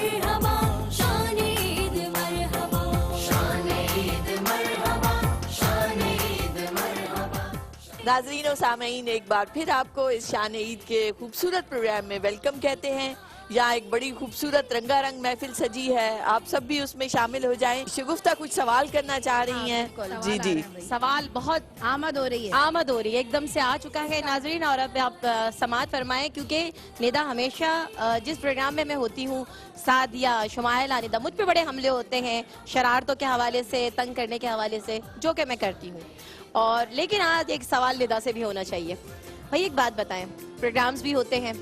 मरहबा, शान ईद मरहबा, शान ईद मरहबा, शान ईद मरहबा। नाज़रीन और सामईन, एक बार फिर आपको इस शान ईद के खूबसूरत प्रोग्राम में वेलकम कहते हैं। यहाँ एक बड़ी खूबसूरत रंगारंग महफिल सजी है, आप सब भी उसमें शामिल हो जाएं। शगुफ्ता कुछ सवाल करना चाह रही हैं? जी जी, सवाल बहुत आमद हो रही है, एकदम से आ चुका है नाजरीन। और अब आप समाअत फरमाएं, क्योंकि निदा हमेशा जिस प्रोग्राम में मैं होती हूँ, सादिया, शुमाइला, निदा, मुझ पे बड़े हमले होते हैं शरारतों के हवाले से, तंग करने के हवाले से, जो कि मैं करती हूँ। और लेकिन आज एक सवाल निदा से भी होना चाहिए। भाई एक बात बताएं, प्रोग्राम्स भी होते हैं,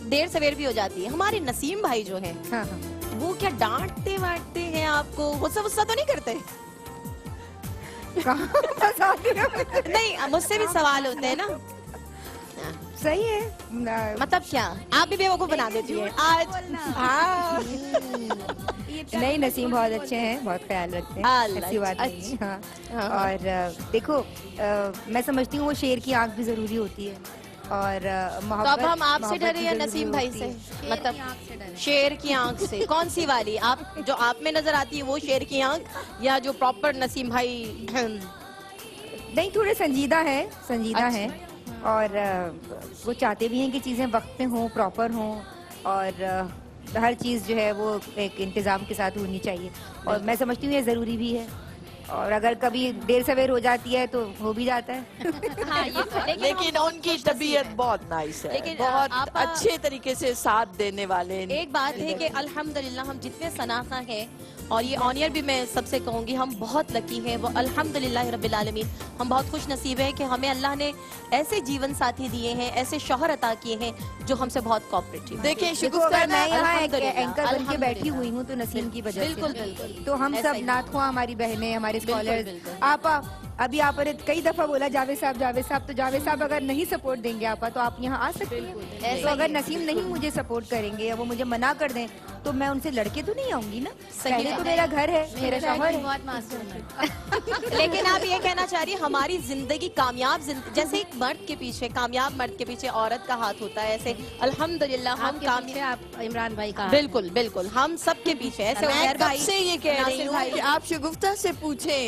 देर सवेर भी हो जाती है, हमारे नसीम भाई जो हैं, हाँ हाँ। वो क्या डांटते वाटते हैं आपको? गुस्सा वुस्सा तो नहीं करते? नहीं, मुझसे भी सवाल होते हैं ना। सही है, मतलब क्या आप भी बेवकूफ बना देती हैं आज? हाँ। नहीं, नसीम बहुत अच्छे हैं, बहुत ख्याल रखते हैं, ऐसी बात नहीं है। हाँ। और देखो, मैं समझती हूँ वो शेर की आंख भी जरूरी होती है, और तो अब हम आपसे डरे या नसीम भाई से? मतलब शेर की आंख से कौन सी वाली? आप जो आप में नजर आती है वो शेर की आंख, या जो प्रॉपर नसीम भाई? नहीं, थोड़े संजीदा है, और वो चाहते भी हैं कि चीजें वक्त पे हों, प्रॉपर हों, और हर चीज जो है वो एक इंतजाम के साथ होनी चाहिए, और मैं समझती हूँ ये जरूरी भी है। और अगर कभी देर सवेर हो जाती है तो हो भी जाता है। हाँ, ये लेकिन उनकी तबीयत बहुत नाइस है, लेकिन बहुत अच्छे तरीके से साथ देने वाले। एक बात है कि अल्हम्दुलिल्लाह हम जितने सनाखा हैं, और ये ऑनियर भी मैं सबसे कहूँगी, हम बहुत लकी हैं। वो अल्हम्दुलिल्लाह रब्बिल आलमीन, हम बहुत खुश नसीब हैं कि हमें अल्लाह ने ऐसे जीवन साथी दिए हैं, ऐसे शौहर अता किए हैं जो हमसे बहुत कोऑपरेटिव। देखिए देखो, शगुफ्ता, मैं यहाँ एक अल्हम्दुलिल्लाह, एंकर बन के बैठी हुई हूँ तो नसीम की वजह से। बिल्कुल बिल्कुल। तो हम ऐसा सब ही। नाथुआ, हमारी बहनें, हमारे स्कॉलर्स, बिल्कुल। आपा, अभी आपने कई दफा बोला जावेद साहब, तो जावेद साहब अगर नहीं सपोर्ट देंगे आपा, तो आप यहाँ आ सकते हैं। तो अगर नसीम नहीं मुझे सपोर्ट करेंगे या वो मुझे मना कर दें, तो मैं उनसे लड़के तो नहीं आऊंगी ना। पहले तो मेरा घर है, मेरा शौहर है। लेकिन आप ये कहना चाह रही है, हमारी जिंदगी कामयाब जैसे एक मर्द के पीछे, कामयाब मर्द के पीछे औरत का हाथ होता है, ऐसे अल्हम्दुलिल्लाह हम कामयाब। इमरान भाई का बिल्कुल बिल्कुल, हम सब के पीछे ऐसे। मैं उमर कब भाई से ये कह रही हूँ कि आप शगुफ्ता से पूछें,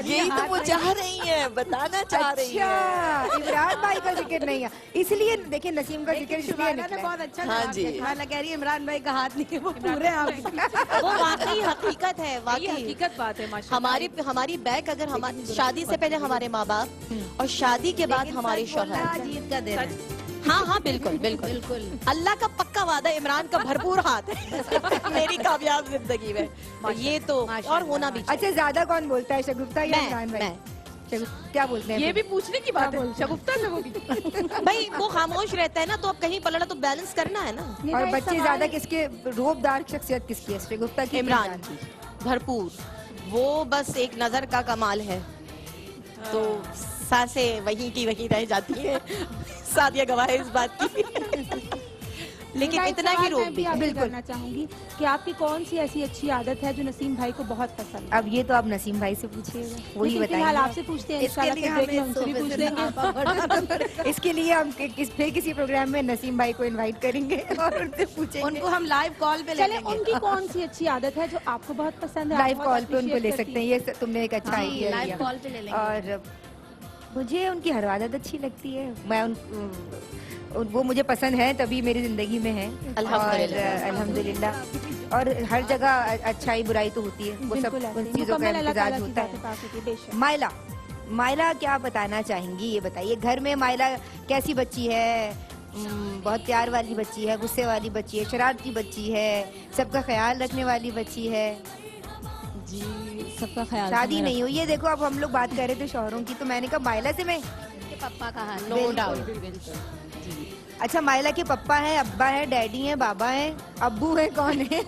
यही तो वो चाह रही है, बताना चाह रही है। अच्छा, इमरान भाई का जिक्र नहीं है, इसलिए देखिए नसीम का जिक्र इसलिए निकला। बहुत अच्छा हाँ जी। मैं कह रही है इमरान भाई का हाथ नहीं है, वो पूरे आप। वो वाकई हकीकत है, वाकई हकीकत बात है माशाल्लाह। हमारी बैक, अगर हमारी शादी से पहले हमारे माँ बाप और शादी के बाद हमारे शौहर। जीत का दिन है। हाँ हाँ, बिल्कुल बिल्कुल। अल्लाह का पक्का वादा, इमरान का भरपूर हाथ है मेरी कामयाब जिंदगी में, ये तो और होना भी चाहिए। अच्छा, ज्यादा कौन बोलता है, शगुफ्ता या मैं- इमरान भाई? मैं। क्या बोलते हैं? ये भी पूछने की बात है, शगुफ्ता से होगी। भाई वो खामोश रहता है ना, तो अब कहीं पलड़ा तो बैलेंस करना है ना। और बच्चे ज्यादा किसके, रोबदार शख्सियत किसकी है, शगुफ्ता की? इमरान की भरपूर, वो बस एक नजर का कमाल है, तो सांसें वहीं की वहीं रह जाती है। सादिया गवाह है इस बात की। लेकिन इतना ही रोक भी है। बिल्कुल करना चाहूंगी कि आपकी कौन सी ऐसी अच्छी आदत है जो नसीम भाई को बहुत पसंद है? अब ये तो आप नसीम भाई से पूछिएगा, वही लेकिन फिलहाल बताएंगे। आपसे पूछते हैं, इंशाल्लाह फिर ब्रेक में उनसे भी पूछ लेंगे। इसके लिए हम फिर किसी प्रोग्राम में नसीम भाई को इनवाइट करेंगे और उनसे पूछेंगे। उनको हम लाइव कॉल पे ले चले, लेंगे। उनकी कौन सी अच्छी आदत है जो आपको बहुत पसंद है? लाइव कॉल पे उनको ले सकते हैं, ये तुमने एक अच्छा हाँ, आइडिया लाइव दिया। कॉल पे ले लेंगे। और मुझे उनकी हर आदत अच्छी लगती है, मैं वो मुझे पसंद है, तभी मेरी जिंदगी में है। अल्हम्दुलिल्लाह। अल्हम्दुलिल्लाह। और हर जगह अच्छाई बुराई तो होती है, वो सब बिल्कुल ऐसे उन ही। चीजों का मुकम्मल अल्लाह इम्तिजाज ताला की होता बातें है। पास होती है, बेशक। माइला क्या बताना चाहेंगी, ये बताइए। घर में माइला कैसी बच्ची है? बहुत प्यार वाली बच्ची है, गुस्से वाली बच्ची है, शरारती बच्ची है, सबका ख्याल रखने वाली बच्ची है? जी, सबका ख्याल। शादी नहीं हुई है, देखो अब हम लोग बात कर रहे थे शौहरों की, तो मैंने कहा माइला से मैं। पापा का हाथ। No doubt. अच्छा, माइला के पप्पा हैं, अब्बा है, डैडी हैं, बाबा हैं, अब्बू है, कौन है?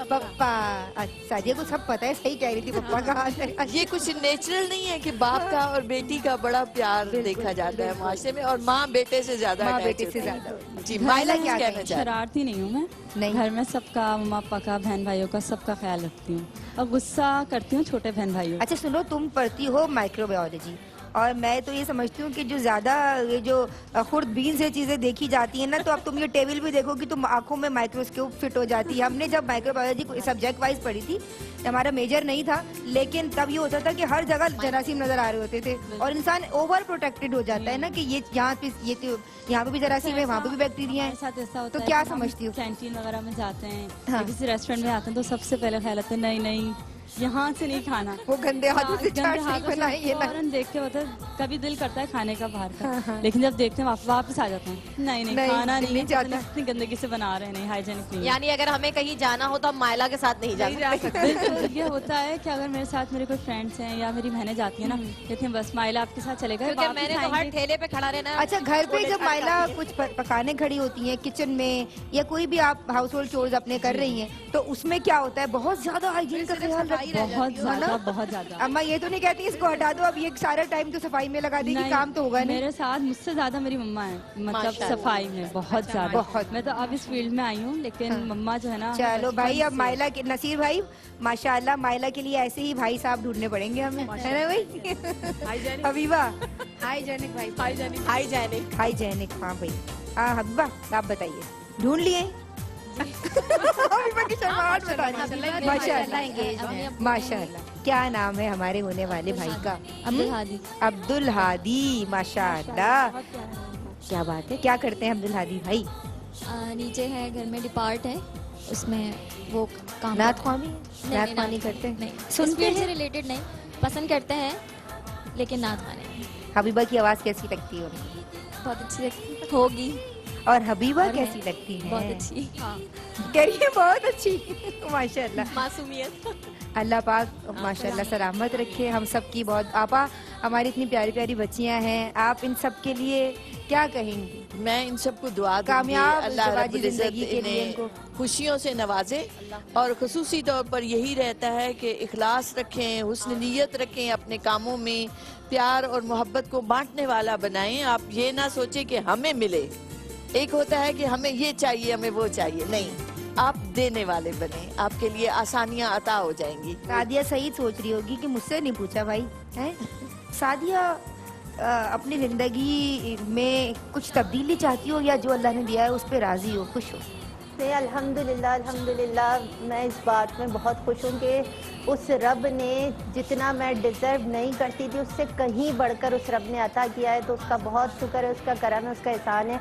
पप्पा। अच्छा, ये को सब पता है, सही कह रही थी, पप्पा का हाथ है। ये कुछ नेचुरल नहीं है कि बाप का और बेटी का बड़ा प्यार देखा जाता है माशरे में, और माँ बेटे से ज्यादा माँ attach बेटे से होती है। ज्यादा। जी, माइला क्या कहना कहेंगी? चाह शरारती नहीं हूँ मैं, नहीं। घर में सबका, मम्मा पापा का, बहन भाइयों का, सबका ख्याल रखती हूँ और गुस्सा करती हूँ छोटे बहन भाइयों। अच्छा सुनो, तुम पढ़ती हो माइक्रोबायोलॉजी اور میں تو یہ سمجھتی ہوں کہ جو زیادہ یہ جو خوردبین سے چیزیں دیکھی جاتی ہیں نا، تو اب تم یہ ٹیبل بھی دیکھو گی تو آنکھوں میں مائکروسکوپ فٹ ہو جاتی ہے. ہم نے جب مائکرو بایولوجی کو سبجیکٹ وائز پڑھی تھی، ہمارا میجر نہیں تھا، لیکن تب یہ ہوتا تھا کہ ہر جگہ جراثیم نظر آ رہے ہوتے تھے اور انسان اوور پروٹیکٹڈ ہو جاتا ہے نا کہ یہ یہاں پہ بھی جراثیم ہے، وہاں پہ بھی بیکٹیریا ہیں. ساتھ ایسا ہوتا تو ہے کیا کہ ہم سمجھتی ہو؟ کینٹین وغیرہ میں جاتے ہیں ہاں. یا کسی ریسٹورینٹ میں آتے ہیں تو سب سے پہلے خیال آتا ہے نہیں یہاں سے نہیں کھانا. وہ گندے ہاتھوں سے گندے چاٹ نہیں ہاتھوں سے بنائی ہے نا. فوراً دیکھ کے ہوتا ہے کبھی دل کرتا ہے کھانے کا باہر کا، لیکن جب دیکھتے ہیں واپس آ جاتے ہیں نہیں کھانا دل نہیں چاہتا. ہے، اتنی گندگی سے بنا رہے ہیں، نہیں ہائیجینک نہیں ہے. یعنی اگر ہمیں کہیں جانا ہو تو ہم مائلہ کے ساتھ نہیں جا سکتے. بالکل یہ ہوتا ہے کہ اگر میرے ساتھ میرے کوئی فرینڈس ہیں یا میری بہنیں جاتی ہیں نا، کہتے ہیں بس مائلہ آپ کے ساتھ چلے گئے، کیونکہ میں نے تو ہر ٹھیلے پہ کھڑا رہنا ہے. اچھا، گھر پہ جب مائلہ کچھ پکانے کھڑی ہوتی ہیں کچن میں یا کوئی بھی آپ ہاؤس ہولڈ چورز اپنے کر رہی ہیں، تو اس میں کیا ہوتا ہے؟ بہت زیادہ ہائیجین کا خیال رکھتے ہیں. بہت زیادہ. اما یہ تو نہیں کہتی اس کو ہٹا دو، اب یہ سارا ٹائم تو صفائی میں لگا دے گی، کام تو ہوگا نہیں. میرے ساتھ مجھ سے زیادہ میری مما ہے، مطلب صفائی میں بہت زیادہ. میں تو اب اس فیلڈ میں آئی ہوں، لیکن مما جو ہے نا. چلو بھائی، اب مائلہ کے نصیر بھائی ماشاءاللہ مائلہ کے لیے ایسے ہی بھائی صاحب ڈھونڈنے پڑیں گے ہمیں، ہے نا بھائی؟ حبیبہ ہائیجینک بھائی، ہائیجینک. ہاں بھائی، ہاں حبیبہ آپ بتائیے، ڈھونڈ لیے؟ حبیبہ کی شرماہٹ بتا رہی. ماشاء اللہ. کیا نام ہے ہمارے ہونے والے بھائی کا؟ عبدالہادی. عبدالہادی. ماشاء اللہ، کیا بات ہے. کیا کرتے ہیں عبدالہادی بھائی؟ نیچے ہے گھر میں ڈپارٹ ہے، اس میں وہ کام نعت خوانی نہیں کرتے ہیں؟ سنتے سے ریلیٹڈ نہیں، پسند کرتے ہیں لیکن نعت خوانی. حبیبہ کی آواز کیسی لگتی ہے؟ بہت اچھی لگتی ہوگی. اور حبیبہ کیسی لگتی ہے؟ بہت اچھی. کہیے بہت اچھی. ماشاء اللہ. معصومیت. اللہ پاک ماشاء اللہ سلامت رکھے ہم سب کی. بہت آپا ہماری اتنی پیاری پیاری بچیاں ہیں، آپ ان سب کے لیے کیا کہیں گی؟ میں ان سب کو دعا دوں گی کامیاب اللہ رب زواجی العزت زندگی کے لیے ان انہیں کو خوشیوں سے نوازے، اور خصوصی طور پر یہی رہتا ہے کہ اخلاص رکھیں، حسن نیت رکھیں، اپنے کاموں میں پیار اور محبت کو بانٹنے والا بنائیں. آپ یہ نہ سوچیں کہ ہمیں ملے. ایک ہوتا ہے کہ ہمیں یہ چاہیے ہمیں وہ چاہیے، نہیں، آپ دینے والے بنیں، آپ کے لیے آسانیاں عطا ہو جائیں گی. سعدیہ صحیح سوچ رہی ہوگی کہ مجھ سے نہیں پوچھا بھائی ہے. سعدیہ اپنی زندگی میں کچھ تبدیلی چاہتی ہو یا جو اللہ نے دیا ہے اس پہ راضی ہو، خوش ہو؟ نہیں، الحمدللہ میں اس بات میں بہت خوش ہوں کہ اس رب نے جتنا میں ڈیزرو نہیں کرتی تھی اس سے کہیں بڑھ کر اس رب نے عطا کیا ہے، تو اس کا بہت شکر ہے، اس کا کرم ہے، اس کا احسان ہے.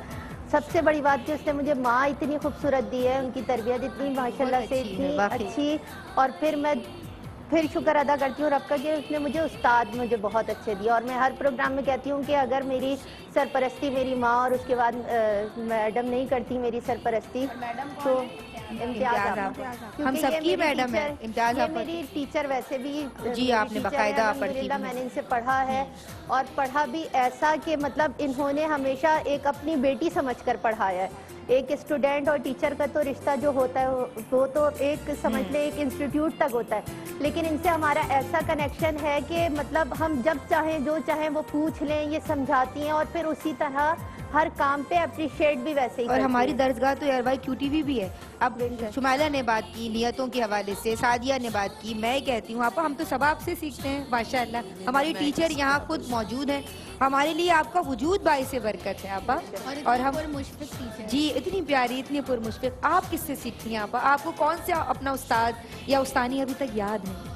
سب سے بڑی بات کہ اس نے مجھے ماں اتنی خوبصورت دی ہے، ان کی تربیت اتنی ماشاءاللہ سے اتنی اچھی، اور پھر شکر ادا کرتی ہوں رب کا کہ اس نے مجھے استاد مجھے بہت اچھے دیا. اور میں ہر پروگرام میں کہتی ہوں کہ اگر میری سرپرستی میری ماں اور اس کے بعد میڈم نہیں کرتی میری سرپرستی تو امتیاز آپ. ہم سب کی میڈم ہے امتیاز آپ. میری ٹیچر ویسے بھی جی آپ نے باقاعدہ پڑھی، میں نے ان سے پڑھا ہے، اور پڑھا بھی ایسا کہ مطلب انہوں نے ہمیشہ ایک اپنی بیٹی سمجھ کر پڑھایا ہے. ایک اسٹوڈنٹ اور ٹیچر کا تو رشتہ جو ہوتا ہے وہ تو ایک سمجھ لے ایک انسٹیٹیوٹ تک ہوتا ہے، لیکن ان سے ہمارا ایسا کنیکشن ہے کہ مطلب ہم جب چاہیں جو چاہیں وہ پوچھ لیں، یہ سمجھاتی ہیں، اور پھر اسی طرح ہر کام پہ اپریشیٹ بھی ویسے ہی. اور ہماری درسگاہ تو ایئروائی کیو ٹی وی بھی ہے. اب شمائلہ نے بات کی نیتوں کے حوالے سے، سعدیہ نے بات کی، میں کہتی ہوں آپا ہم تو سب آپ سے سیکھتے ہیں ماشاءاللہ. ہماری ٹیچر یہاں خود موجود ہیں، ہمارے لیے آپ کا وجود باعث برکت ہے آپا. اور ہم جی اتنی پیاری اتنی پرمشفق. آپ کس سے سیکھتی ہیں آپا؟ آپ کو کون سے اپنا استاد یا استانی ابھی تک یاد ہے؟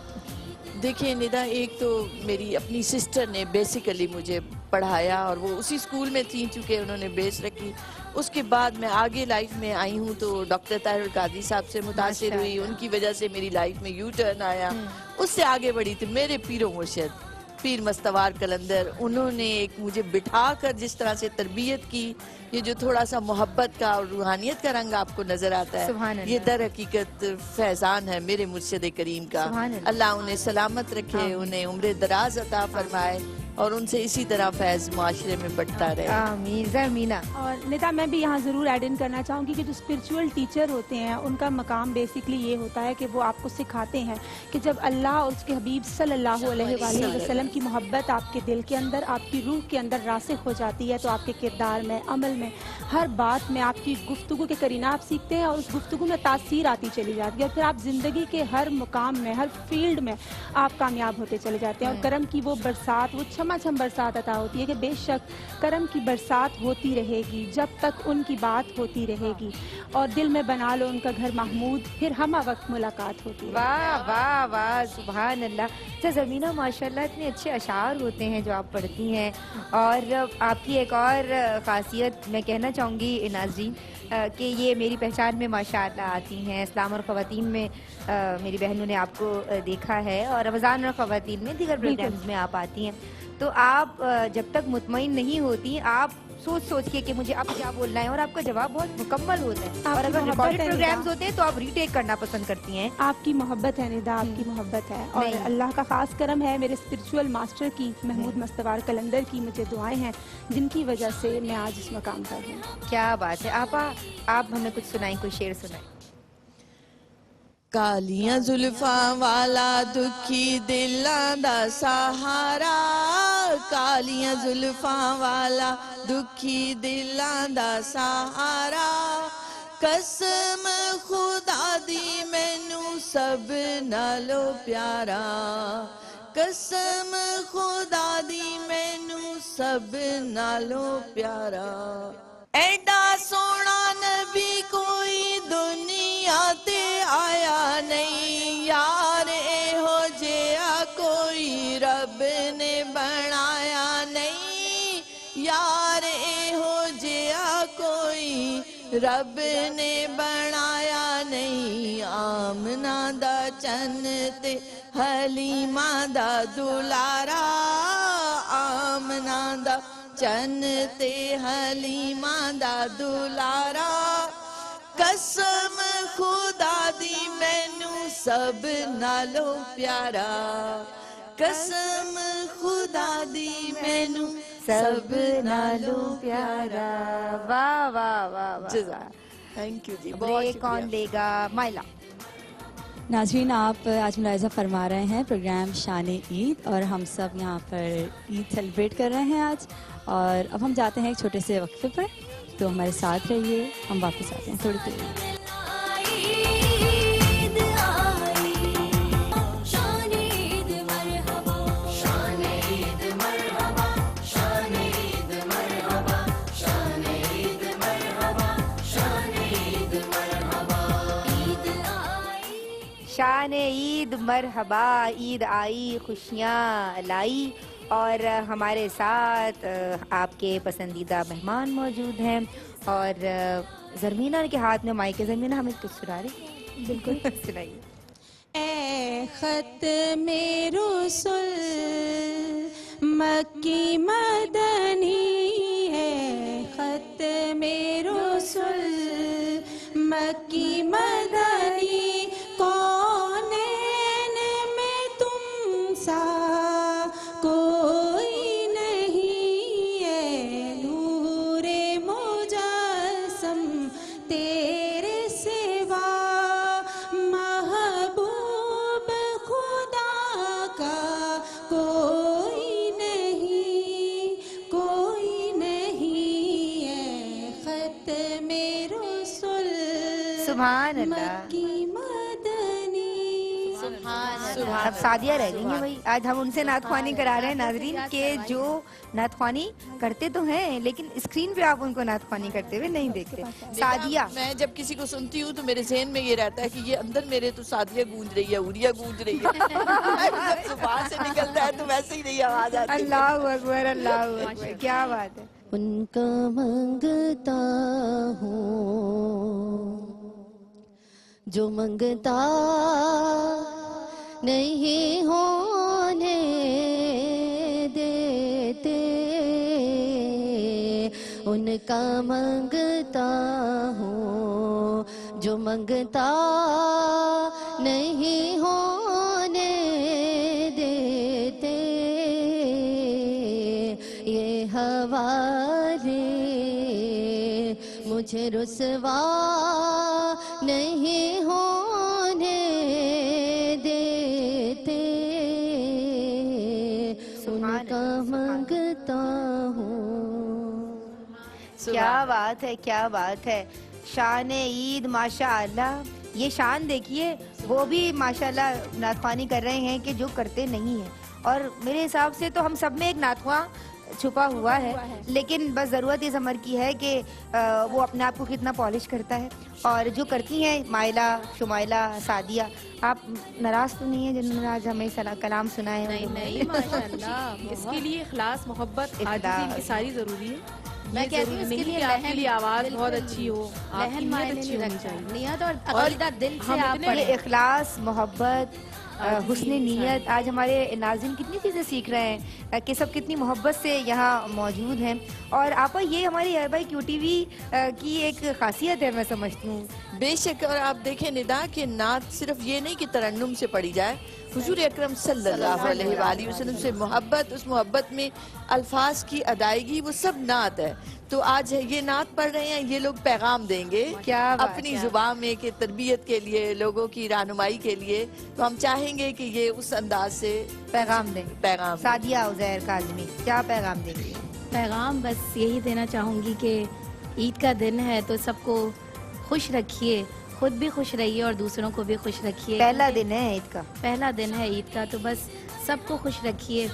دیکھیں ندا، ایک تو میری اپنی سسٹر نے بیسیکلی مجھے پڑھایا، اور وہ اسی اسکول میں تھیں چونکہ انہوں نے بیس رکھی. اس کے بعد میں آگے لائف میں آئی ہوں تو ڈاکٹر طاہر القادری صاحب سے متاثر ہوئی، ان کی وجہ سے میری لائف میں یو ٹرن آیا. اس سے آگے بڑھی تھی میرے پیر و مرشد پیر مستوار قلندر. انہوں نے ایک مجھے بٹھا کر جس طرح سے تربیت کی، یہ جو تھوڑا سا محبت کا اور روحانیت کا رنگ آپ کو نظر آتا ہے، یہ در حقیقت فیضان ہے میرے مرشد کریم کا. اللہ انہیں سلامت رکھے، انہیں عمر دراز عطا فرمائے، اور ان سے اسی طرح فیض معاشرے میں بڑھتا رہے. آمین. زمینہ. اور ندا میں بھی یہاں ضرور ایڈ ان کرنا چاہوں گی کہ جو اسپرچول ٹیچر ہوتے ہیں ان کا مقام بیسکلی یہ ہوتا ہے کہ وہ آپ کو سکھاتے ہیں کہ جب اللہ اور اس کے حبیب صلی اللہ علیہ وآلہ وسلم کی محبت آپ کے دل کے اندر، آپ کی روح کے اندر راسخ ہو جاتی ہے تو آپ کے کردار میں، عمل میں، ہر بات میں آپ کی گفتگو کے قرینہ آپ سیکھتے ہیں، اور اس گفتگو میں تاثیر آتی چلی جاتی ہے، اور پھر آپ زندگی کے ہر مقام میں، ہر فیلڈ میں آپ کامیاب ہوتے چلے جاتے ہیں. اور کرم کی وہ برسات، وہ छमाछम बरसात अता होती है कि बेशक करम की बरसात होती रहेगी जब तक उनकी बात होती रहेगी, और दिल में बना लो उनका घर महमूद, फिर हमा वक्त मुलाकात होती है। वाह वाह वाह, सुभान अल्लाह। अच्छा ज़मीना, माशाल्लाह इतने अच्छे अशार होते हैं जो आप पढ़ती हैं, और आपकी एक और ख़ासियत मैं कहना चाहूँगी नाज़रीन कि ये मेरी पहचान में माशाअल्लाह आती हैं। इस्लाम और ख़वातीन में मेरी बहनों ने आपको देखा है, और रमज़ान और ख़वातीन में दीगर प्रोग्राम्स में आप आती हैं। तो आप जब तक मुतमईन नहीं होती, आप सोच के कि मुझे अब क्या बोलना है, और आपका जवाब बहुत मुकम्मल होता है। और अगर रिकॉर्डेड प्रोग्राम्स होते हैं तो आप रीटेक करना पसंद करती हैं। आपकी मोहब्बत है निदा, आपकी मोहब्बत है, और अल्लाह का खास करम है मेरे स्पिरिचुअल मास्टर की, महमूद मस्तवार कलंदर की मुझे दुआएं हैं जिनकी वजह से मैं आज इस मकाम पर हूँ। क्या बात है। आप हमें कुछ सुनाएं, कोई शेर सुनाएं। कालियां जुल्फा वाला दुखी दिलां दा सहारा, कालियां जुल्फा वाला दुखी दिलां दा सहारा, कसम खुदा दी मैनू सब नालों प्यारा, कसम खुदा दी मैनू सब नालों प्यारा, एडा सोना नबी कोई दुनिया ते आया नहीं, यार एहो जिहा कोई रब ने बनाया नहीं, यार एहो जिहा कोई रब ने बनाया नहीं, आमना दा चन ते हलीमा दा दुलारा, आमना दा चन ते हलीमा दा दुलारा, कसम खुदा दी मैनू सब नालों प्यारा, कसम खुदा दी मैनू सब नालों प्यारा। वाह वाह वाह वाह, थैंक यू जी। ब्रेक कौन लेगा? माइला। नाज़रीन, आप आज मुलाहिज़ा फरमा रहे हैं प्रोग्राम शान-ए ईद, और हम सब यहाँ पर ईद सेलिब्रेट कर रहे हैं आज। और अब हम जाते हैं एक छोटे से वक्फे पर, तो हमारे साथ रहिए, हम वापस आते हैं थोड़ी देर। ईद आई, शान ईद मरहबा, शान ईद मरहबा, शान ईद मरहबा, शान ईद मरहबा, शान ईद मरहबा, ईद आई, शान ईद मरहबा, ईद आई, खुशियाँ लाई। और हमारे साथ आपके पसंदीदा मेहमान मौजूद हैं, और ज़रमीना के हाथ में माइक है। ज़रमीना, हमें कुछ सुना रही? बिल्कुल सुनाइए। ए खत में रसूल मक्की मदनी है, खत में रसूल मक्की मदनी, कौनैन में तुम सा कोई नहीं है, नूरे मुजस्सम तेरे सिवा, महबूब खुदा का कोई नहीं, कोई नहीं है, खत में रसूल सुभान अल्लाह। अब सादिया रह गई हैं भाई, आज हम उनसे नातख्वानी करा रहे हैं नाजरीन के जो नातख्वानी करते तो हैं, लेकिन स्क्रीन पे आप उनको नातख्वानी करते हुए नहीं देखते। सादिया, मैं जब किसी को सुनती हूँ तो मेरे ज़हन में ये रहता है कि ये अंदर मेरे तो सादिया गूंज रही है, उड़िया गूंज रही है। जब जुबान से निकलता है तो वैसे ही नहीं आवाज आती है। अल्लाह अकबर, अल्लाह अकबर, क्या बात है। उनका मंगता हूँ जो मंगता नहीं होने देते, उनका मंगता हूँ जो मंगता नहीं होने देते, ये हवाले मुझे रुसवा नहीं होने देते, उनका मंगता हूँ। क्या बात है, क्या बात है। शान ईद माशाअल्लाह, ये शान देखिए, वो भी माशाअल्लाह नातख्वानी कर रहे हैं कि जो करते नहीं हैं, اور میرے حساب سے تو ہم سب میں ایک ناتخواں چھپا ہوا ہے، لیکن بس ضرورت اس عمر کی ہے کہ وہ اپنے آپ کو کتنا پالش کرتا ہے. اور جو کرتی ہیں مائلہ، شمائلہ، سعدیہ، آپ ناراض تو نہیں ہیں جنہوں نے آج ہمیں کلام سنا ہے؟ نہیں ماشاءاللہ، اس کے لیے اخلاص، محبت، عاجزی ان کی ساری ضروری ہے. میں کہتی ہوں اس کے لیے آپ کے لیے آواز بہت اچھی ہو، آپ کی نیت اچھی ہونی چاہیے. نیت اور عقیدہ دل سے آپ یہ اخلاص، محبت، حسن نیت. آج ہمارے ناظرین کتنی چیزیں سیکھ رہے ہیں کہ سب کتنی محبت سے یہاں موجود ہیں. اور آپا یہ ہماری ایئر کیو ٹی وی کی ایک خاصیت ہے، میں سمجھتی ہوں. بے شک. اور آپ دیکھیں ندا کہ نعت صرف یہ نہیں کہ ترنم سے پڑھی جائے، حضور اکرم صلی اللہ علیہ وآلہ وسلم سے محبت، اس محبت میں الفاظ کی ادائیگی، وہ سب نعت ہے. تو آج یہ نعت پڑھ رہے ہیں، یہ لوگ پیغام دیں گے اپنی زبان میں کہ تربیت کے لیے، لوگوں کی رہنمائی کے لیے. تو ہم چاہیں گے کہ یہ اس انداز سے پیغام دیں. سعدیہ عزیر کاظمی کیا پیغام دیں گے؟ پیغام بس یہی دینا چاہوں گی کہ عید کا دن ہے تو سب کو خوش رکھیے، خود بھی خوش رہیے اور دوسروں کو بھی خوش رکھیے. پہلا دن ہے عید کا، پہلا دن ہے عید کا، تو بس سب کو خوش رکھیے.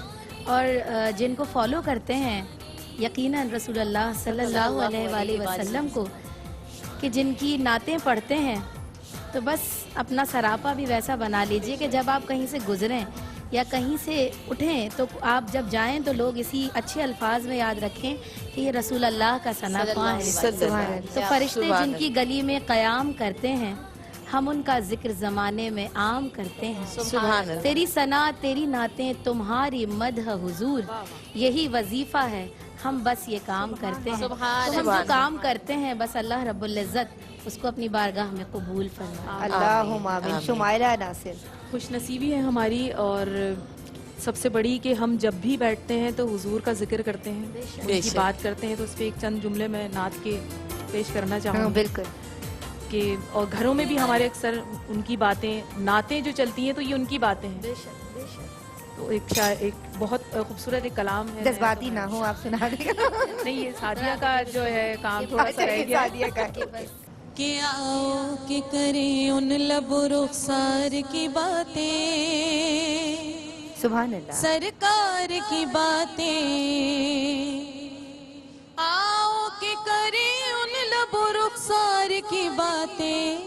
اور جن کو فالو کرتے ہیں یقیناً رسول اللہ صلی اللہ علیہ وآلہ وسلم کو، کہ جن کی نعتیں پڑھتے ہیں، تو بس اپنا سراپا بھی ویسا بنا لیجئے کہ جب آپ کہیں سے گزریں یا کہیں سے اٹھیں تو آپ جب جائیں تو لوگ اسی اچھے الفاظ میں یاد رکھیں کہ یہ رسول اللہ کا ثنا خواں ہے. تو فرشتے جن کی گلی میں قیام کرتے ہیں، ہم ان کا ذکر زمانے میں عام کرتے ہیں. تیری ثنا، تیری نعتیں، تمہاری مدح حضور، یہی وظیفہ ہے، ہم بس یہ کام کرتے ہیں. تو ہم جو کام کرتے ہیں بس اللہ رب العزت اس کو اپنی بارگاہ میں قبول فرمائے. اللہم آمین. شمائلہ ناصر. خوش نصیبی ہے ہماری، اور سب سے بڑی کہ ہم جب بھی بیٹھتے ہیں تو حضور کا ذکر کرتے ہیں، ان کی بات کرتے ہیں. تو اس پہ ایک چند جملے میں نعت کے پیش کرنا چاہوں گی. بالکل. کہ اور گھروں میں بھی ہمارے اکثر ان کی باتیں، نعتیں جو چلتی ہیں تو یہ ان کی باتیں ہیں. تو ایک بہت خوبصورت ایک کلام ہے. جذباتی نہ ہو، آپ سنا دیں. نہیں، یہ سعدیہ کا جو ہے کام تھوڑا سا رہ گیا. سعدیہ کا کہ آؤ کہ کریں ان لب و رخسار کی باتیں، سبحان اللہ، سرکار کی باتیں. آؤ کہ کریں ان لب و رخسار کی باتیں،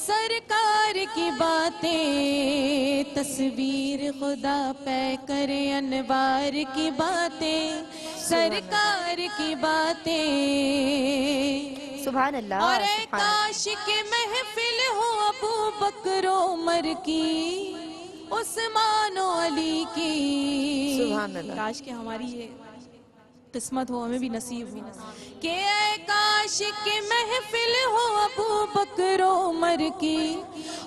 سرکار کی باتیں. تصویر خدا پہ کرے انوار کی باتیں، سرکار کی باتیں. سبحان اللہ. اور اے کاش کہ محفل ہو ابو بکر و عمر کی، عثمان و علی کی. سبحان اللہ. کاش کہ ہماری یہ قسمت ہو، ہمیں بھی نصیب ہو کہ اے کاش کہ محفل ہو ابو بکر و عمر کی،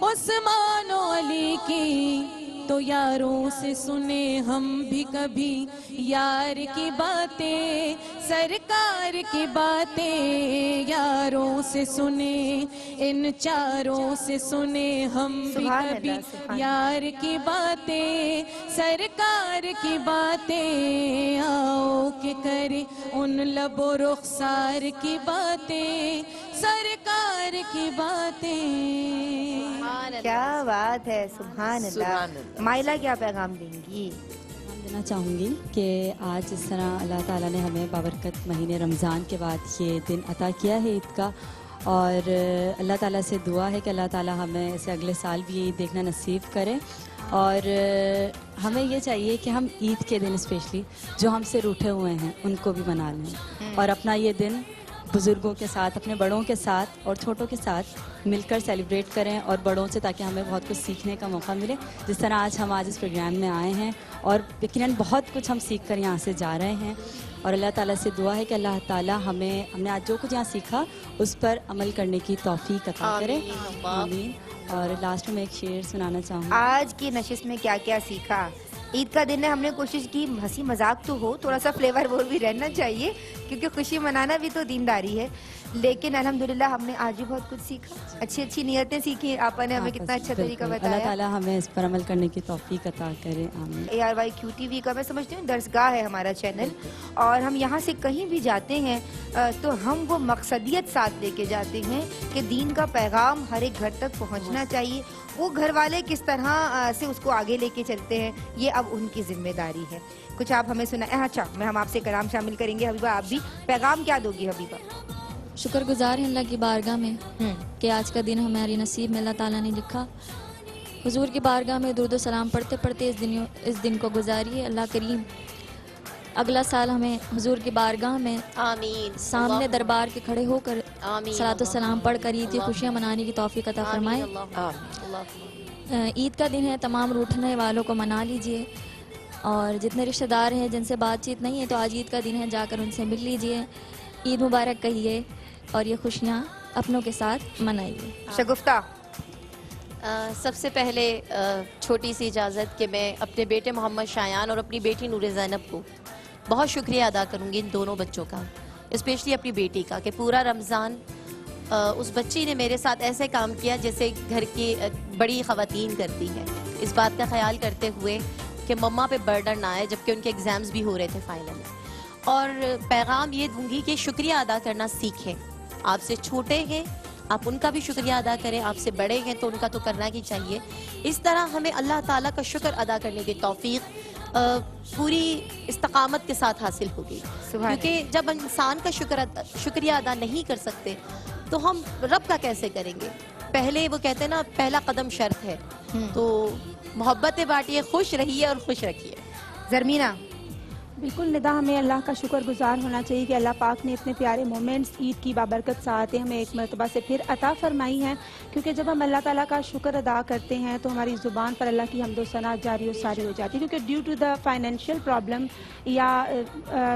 عثمان و علی کی. تو یاروں سے سنے ہم بھی کبھی یار کی باتیں، سرکار کی باتیں. یاروں سے سنے، ان چاروں سے سنے ہم بھی کبھی یار کی باتیں، سرکار کی باتیں. آؤ کہ کریں ان لب و رخسار کی باتیں، سرکار کی باتیں. کیا بات ہے. سبحان اللہ. مائلہ کیا پیغام دیں گی؟ دینا چاہوں گی کہ آج جس طرح اللہ تعالیٰ نے ہمیں بابرکت مہینے رمضان کے بعد یہ دن عطا کیا ہے عید کا، اور اللہ تعالیٰ سے دعا ہے کہ اللہ تعالیٰ ہمیں اسے اگلے سال بھی یہ عید دیکھنا نصیب کرے. اور ہمیں یہ چاہیے کہ ہم عید کے دن اسپیشلی جو ہم سے روٹھے ہوئے ہیں ان کو بھی منا لیں، اور اپنا یہ دن بزرگوں کے ساتھ، اپنے بڑوں کے ساتھ اور چھوٹوں کے ساتھ مل کر سیلیبریٹ کریں، اور بڑوں سے، تاکہ ہمیں بہت کچھ سیکھنے کا موقع ملے. جس طرح ہم آج اس پروگرام میں آئے ہیں، اور یقیناً بہت کچھ ہم سیکھ کر یہاں سے جا رہے ہیں. اور اللہ تعالیٰ سے دعا ہے کہ اللہ تعالیٰ ہم نے آج جو کچھ یہاں سیکھا اس پر عمل کرنے کی توفیق عطا کرے. آمین. اور لاسٹ میں ایک شعر سنانا چاہوں گی. آج کی نشست میں کیا کیا سیکھا؟ عید کا دن ہے، ہم نے کوشش کی ہنسی مذاق تو ہو، تھوڑا سا فلیور وہ بھی رہنا چاہیے، کیونکہ خوشی منانا بھی تو دینداری ہے. लेकिन अल्हम्दुलिल्लाह हमने आज भी बहुत कुछ सीखा, अच्छी अच्छी नियतें सीखी, आपा ने हमें कितना अच्छा तरीका अल्लाह बताया। ताला हमें इस पर अमल करने की तौफीक अता करे, आमीन। ARYQ TV का मैं समझती हूँ दरसगाह है हमारा चैनल, और हम यहाँ से कहीं भी जाते हैं तो हम वो मकसदियत साथ लेके जाते हैं कि दीन का पैगाम हर एक घर तक पहुँचना चाहिए। वो घर वाले किस तरह से उसको आगे लेके चलते हैं, ये अब उनकी जिम्मेदारी है। कुछ आप हमें सुना। अच्छा, हम आपसे कलाम शामिल करेंगे। हबीबा, आप भी पैगाम क्या दोगी हबीबा? शुक्रगुजार हैं अल्लाह की बारगाह में कि आज का दिन हमारी नसीब में अल्लाह ताला ने लिखा। हुजूर की बारगाह में दुरूद सलाम पढ़ते पढ़ते इस दिन को गुजारिए। अल्लाह करीम अगला साल हमें हुजूर की बारगाह में आमीन सामने दरबार के खड़े होकर सलातो सलाम पढ़ कर ईद की खुशियाँ मनाने की तौफीक अता फरमाए। ईद का दिन है, तमाम रूठने वालों को मना लीजिए, और जितने रिश्तेदार हैं जिनसे बातचीत नहीं है तो आज ईद का दिन है, जाकर उनसे मिल लीजिए, ईद मुबारक कहिए और ये खुशियाँ अपनों के साथ मनाइए। शगुफ्ता, सबसे पहले छोटी सी इजाज़त कि मैं अपने बेटे मोहम्मद शायान और अपनी बेटी नूर ज़ैनब को बहुत शुक्रिया अदा करूँगी, इन दोनों बच्चों का, स्पेशली अपनी बेटी का, कि पूरा रमज़ान उस बच्ची ने मेरे साथ ऐसे काम किया जैसे घर की बड़ी ख़वातीन करती है, इस बात का ख्याल करते हुए कि मम्मा पे बर्डन ना आए, जबकि उनके एग्ज़ाम्स भी हो रहे थे फाइनल। और पैगाम ये दूंगी कि शुक्रिया अदा करना सीखें। आपसे छोटे हैं आप उनका भी शुक्रिया अदा करें, आपसे बड़े हैं तो उनका तो करना ही चाहिए। इस तरह हमें अल्लाह ताला का शुक्र अदा करने की तौफीक पूरी इस्तकामत के साथ हासिल होगी, क्योंकि जब इंसान का शुक्रिया अदा नहीं कर सकते तो हम रब का कैसे करेंगे। पहले वो कहते हैं ना, पहला कदम शर्त है, तो मोहब्बतें बांटिए, खुश रहिए और खुश रखिए। ज़रमीना, बिल्कुल निदा, हमें अल्लाह का शुक्रगुजार होना चाहिए कि अल्लाह पाक ने इतने प्यारे मोमेंट्स ईद की बाबरकत साआतें हमें एक मरतबा से फिर अता फरमाई हैं, क्योंकि जब हम अल्लाह ताला का शुक्र अदा करते हैं तो हमारी ज़ुबान पर अल्लाह की हम्दो सना जारी और सारी हो जाती है, क्योंकि due to the financial problem या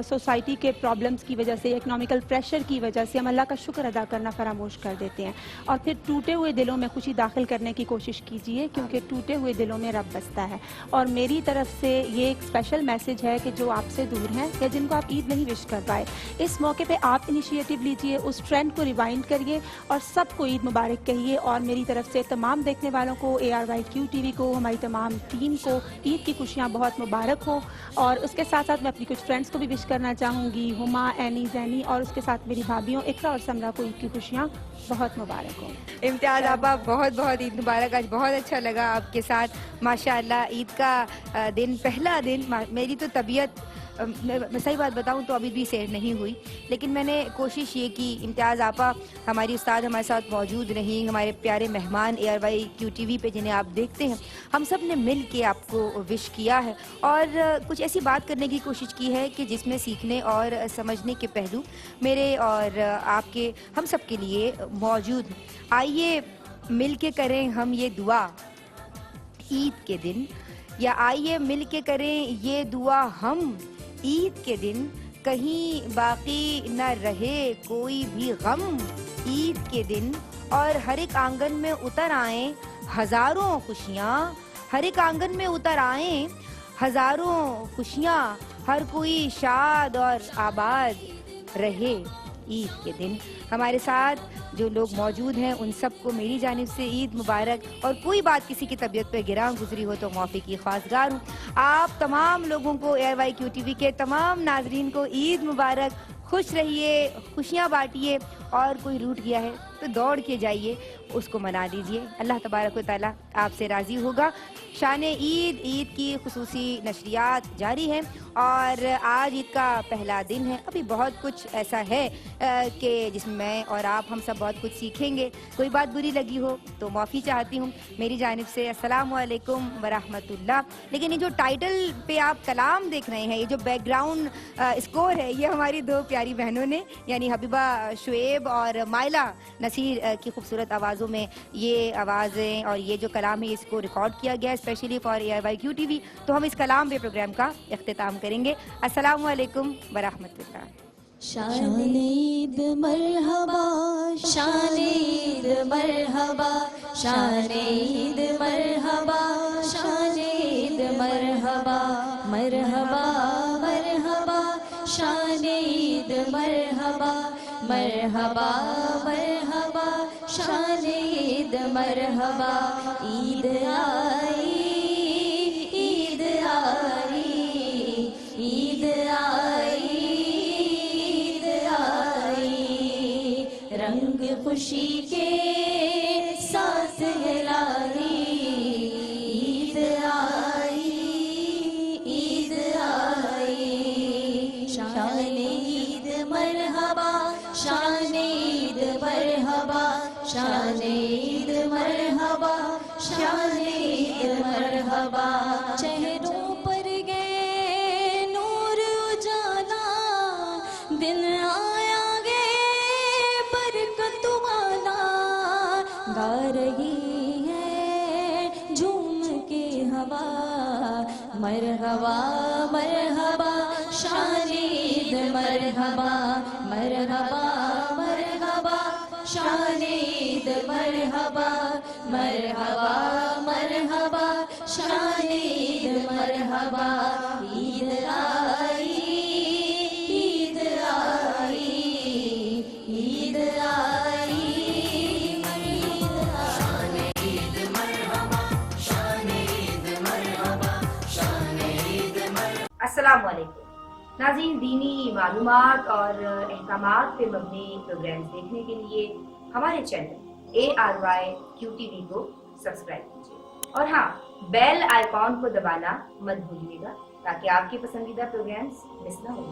सोसाइटी के प्रॉब्लम्स की वजह से, इकनॉमिकल प्रेशर की वजह से हम अल्लाह का शुक्र अदा करना फरामोश कर देते हैं, और फिर टूटे हुए दिलों में खुशी दाखिल करने की कोशिश कीजिए, क्योंकि टूटे हुए दिलों में रब बसता है। और मेरी तरफ से ये एक स्पेशल मैसेज है कि जो आपसे दूर हैं या जिनको आप ईद नहीं विश कर पाए, इस मौके पे आप इनिशिएटिव लीजिए, उस ट्रेंड को रिवाइंड करिए और सबको ईद मुबारक कहिए। और मेरी तरफ से तमाम देखने वालों को, ARYQ TV को, हमारी तमाम टीम को ईद की खुशियाँ बहुत मुबारक हो। और उसके साथ साथ मैं अपनी कुछ फ्रेंड्स को भी विश करना चाहूँगी, हुमा, एनी, जैनी, और उसके साथ मेरी भाभीयों इकरा और समरा को ईद की खुशियाँ बहुत मुबारक हो। इम्तियाज़ आपा, बहुत बहुत ईद मुबारक। आज बहुत अच्छा लगा आपके साथ, माशाअल्लाह। ईद का दिन, पहला दिन, मेरी तो तबीयत, मैं सही बात बताऊं तो अभी भी सैर नहीं हुई, लेकिन मैंने कोशिश ये की। इम्तियाज़ आपा हमारी उस्ताद हमारे साथ मौजूद रही, हमारे प्यारे मेहमान ARYQ TV पे जिन्हें आप देखते हैं, हम सब ने मिल के आपको विश किया है और कुछ ऐसी बात करने की कोशिश की है कि जिसमें सीखने और समझने के पहलू मेरे और आपके, हम सब के लिए मौजूद हैं। आइए मिल के करें हम ये दुआ ईद के दिन, या आइए मिल के करें ये दुआ हम ईद के दिन, कहीं बाकी न रहे कोई भी गम ईद के दिन, और हर एक आंगन में उतर आए हजारों खुशियाँ, हर एक आंगन में उतर आए हजारों खुशियाँ, हर कोई शाद और आबाद रहे ईद के दिन। हमारे साथ जो लोग मौजूद हैं उन सबको मेरी जानिब से ईद मुबारक, और कोई बात किसी की तबीयत पे गिरा गुजरी हो तो माफ़ी की ख्वासगार हूँ। आप तमाम लोगों को, ARYQ TV के तमाम नाजरीन को ईद मुबारक। खुश रहिए, खुशियाँ बांटिए, और कोई रूठ गया है तो दौड़ के जाइए, उसको मना लीजिए। अल्लाह तबारक व तआला आपसे राज़ी होगा। शान ईद, ईद की खुसूसी नशरियात जारी हैं और आज ईद का पहला दिन है। अभी बहुत कुछ ऐसा है कि जिसमें मैं और आप, हम सब बहुत कुछ सीखेंगे। कोई बात बुरी लगी हो तो माफ़ी चाहती हूँ मेरी जानिब से। अस्सलामु अलैकुम वरहमतुल्लाह। लेकिन ये जो टाइटल पे आप कलाम देख रहे हैं, ये जो बैकग्राउंड स्कोर है, ये हमारी दो प्यारी बहनों ने, यानी हबीबा शुएब और माइला नसीर की खूबसूरत आवाज़ों में ये आवाज़ें और ये जो कलाम है इसको रिकॉर्ड किया गया है स्पेशली फॉर ARYQ TV। तो हम इस कलाम पे प्रोग्राम का इख्तिताम करेंगे। अस्सलामु अलैकुम वरहमतुल्लाह। शान ईद मरहबा, शान ईद मरहबा, शान ईद मरहबा, शान ईद मरहबा, मरहबा मरहबा, शान ईद मरहबा, मरहबा मरहबा शान ईद मरहबा ईद आई ईद आई ईद आई ईद आई रंग खुशी के साथ है लाई ईद आई ईद आई शान ईद मरहबा शान ईद मरहबा शान ईद मरहबा शान ईद मरहबा चेहरों पर गए नूर उजाला दिन आया गे बरकत वाला गा रही है झूम के हवा मरहबा मरहबा शान ईद मरहबा मरहबा मरहबा शान ईद मरहबा मरहबा मरहबा शान ईद मरहबा ईद आई ईद आई ईद आई अस्सलाम वालेकुम नाज़रीन, दीनी मालूमात और अहकामात पे मबनी प्रोग्राम्स देखने के लिए हमारे चैनल ARYQTV को सब्सक्राइब कीजिए और हाँ, बेल आइकॉन को दबाना मत भूलिएगा ताकि आपके पसंदीदा प्रोग्राम्स मिस ना हो।